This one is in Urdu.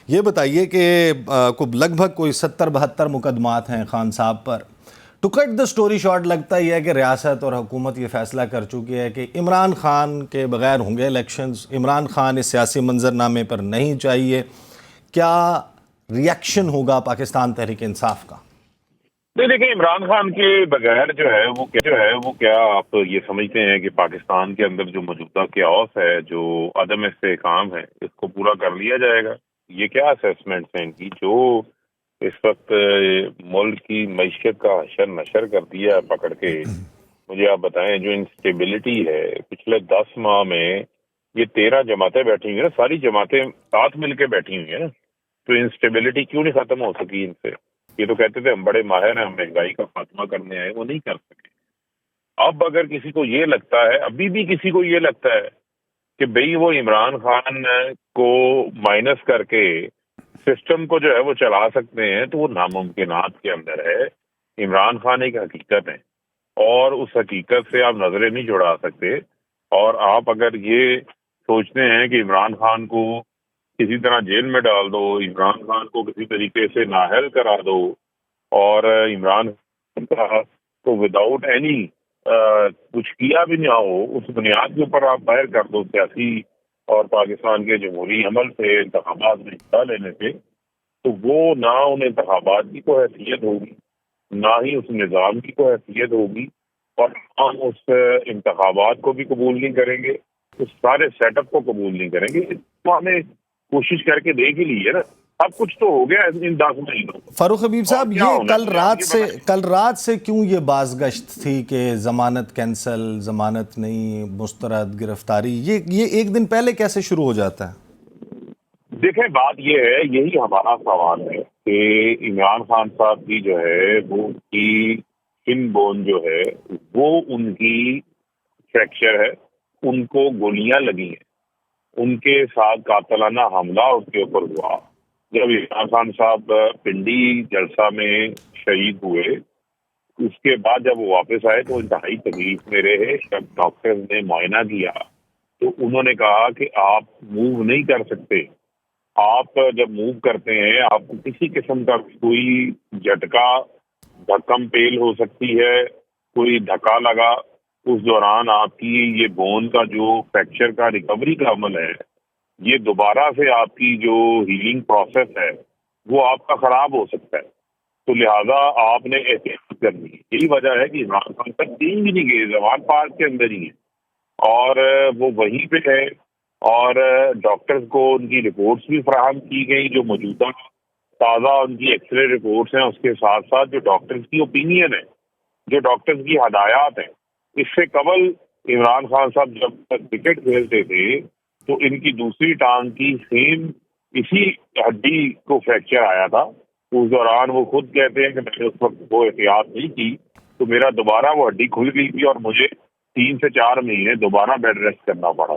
یہ بتائیے کہ لگ بھگ کوئی 70-72 مقدمات ہیں خان صاحب پر. To cut the story short لگتا یہ ہے کہ ریاست اور حکومت یہ فیصلہ کر چکی ہے کہ عمران خان کے بغیر ہوں گے الیکشنز. عمران خان اس سیاسی منظرنامے پر نہیں چاہیے. کیا ریاکشن ہوگا پاکستان تحریک انصاف کا؟ دیکھیں، عمران خان کے بغیر جو ہے وہ کیا آپ یہ سمجھتے ہیں کہ پاکستان کے اندر جو موجودہ کیاس ہے، جو عدم استحکام ہے، اس کو پورا کر لیا جائے گا؟ یہ کیا اسیسمنٹس ہیں ان کی جو اس وقت ملک کی معیشت کا حشر نشر کر دیا ہے پکڑ کے؟ مجھے آپ بتائیں، جو انسٹیبلٹی ہے پچھلے 10 ماہ میں، یہ 13 جماعتیں بیٹھی ہوئی ہیں نا، ساری جماعتیں ساتھ مل کے بیٹھی ہوئی ہیں نا، تو انسٹیبلٹی کیوں نہیں ختم ہو سکی ان سے؟ یہ تو کہتے تھے ہم بڑے ماہر ہیں، ہم مہنگائی کا خاتمہ کرنے آئے، وہ نہیں کر سکے. اب اگر کسی کو یہ لگتا ہے، ابھی بھی کسی کو یہ لگتا ہے کہ بھئی وہ عمران خان کو مائنس کر کے سسٹم کو جو ہے وہ چلا سکتے ہیں، تو وہ ناممکنات کے اندر ہے. عمران خان ایک حقیقت ہے اور اس حقیقت سے آپ نظریں نہیں جڑا سکتے. اور آپ اگر یہ سوچتے ہیں کہ عمران خان کو کسی طرح جیل میں ڈال دو، عمران خان کو کسی طریقے سے نااہل کرا دو، اور عمران خان کو وداؤٹ اینی کچھ کیا بھی نہ ہو، اس بنیاد کے اوپر آپ باہر کر دو سیاسی اور پاکستان کے جمہوری عمل سے، انتخابات میں حصہ لینے سے، تو وہ نہ ان انتخابات کی کوئی حیثیت ہوگی، نہ ہی اس نظام کی کوئی حیثیت ہوگی، اور ہم اس انتخابات کو بھی قبول نہیں کریں گے، اس سارے سیٹ اپ کو قبول نہیں کریں گے. تو ہمیں کوشش کر کے دیکھ ہی لیجیے نا، اب کچھ تو ہو گیا ان 10 مہینوں. فاروق حبیب صاحب، یہ کل رات سے کیوں یہ بازگشت تھی کہ ضمانت کینسل، ضمانت نہیں، مسترد، گرفتاری، یہ ایک دن پہلے کیسے شروع ہو جاتا ہے؟ دیکھیں، بات یہ ہے، یہی ہمارا سوال ہے کہ عمران خان صاحب کی جو ہے وہ ان کی سن بون جو ہے وہ ان کی فریکچر ہے، ان کو گولیاں لگی ہیں، ان کے ساتھ قاتلانہ حملہ ان کے اوپر ہوا. جب عمران خان صاحب پنڈی جلسہ میں شہید ہوئے، اس کے بعد جب وہ واپس آئے تو انتہائی تکلیف میں رہے. جب ڈاکٹر نے معائنہ کیا تو انہوں نے کہا کہ آپ موو نہیں کر سکتے. آپ جب موو کرتے ہیں، آپ کو کسی قسم کا کوئی جھٹکا، دھکم پیل ہو سکتی ہے، کوئی دھکا لگا، اس دوران آپ کی یہ بون کا جو فریکچر کا ریکوری کا عمل ہے، یہ دوبارہ سے آپ کی جو ہیلنگ پروسیس ہے وہ آپ کا خراب ہو سکتا ہے. تو لہذا آپ نے احتیاط کرنی ہے. یہی وجہ ہے کہ عمران خان تک کہیں بھی نہیں گئے، زوال پارک کے اندر ہی ہیں اور وہ وہیں پہ ہے. اور ڈاکٹرز کو ان کی رپورٹس بھی فراہم کی گئی، جو موجودہ تازہ ان کی ایکس رے رپورٹس ہیں، اس کے ساتھ ساتھ جو ڈاکٹرز کی اوپینین ہے، جو ڈاکٹرز کی ہدایات ہیں. اس سے قبل عمران خان صاحب جب تک کرکٹ کھیلتے تھے تو ان کی دوسری ٹانگ کی سیم اسی ہڈی کو فریکچر آیا تھا. اس دوران وہ خود کہتے ہیں کہ میں نے اس وقت وہ احتیاط نہیں کی تو میرا دوبارہ وہ ہڈی کھل گئی تھی اور مجھے 3 سے 4 مہینے دوبارہ بیڈ ریسٹ کرنا پڑا.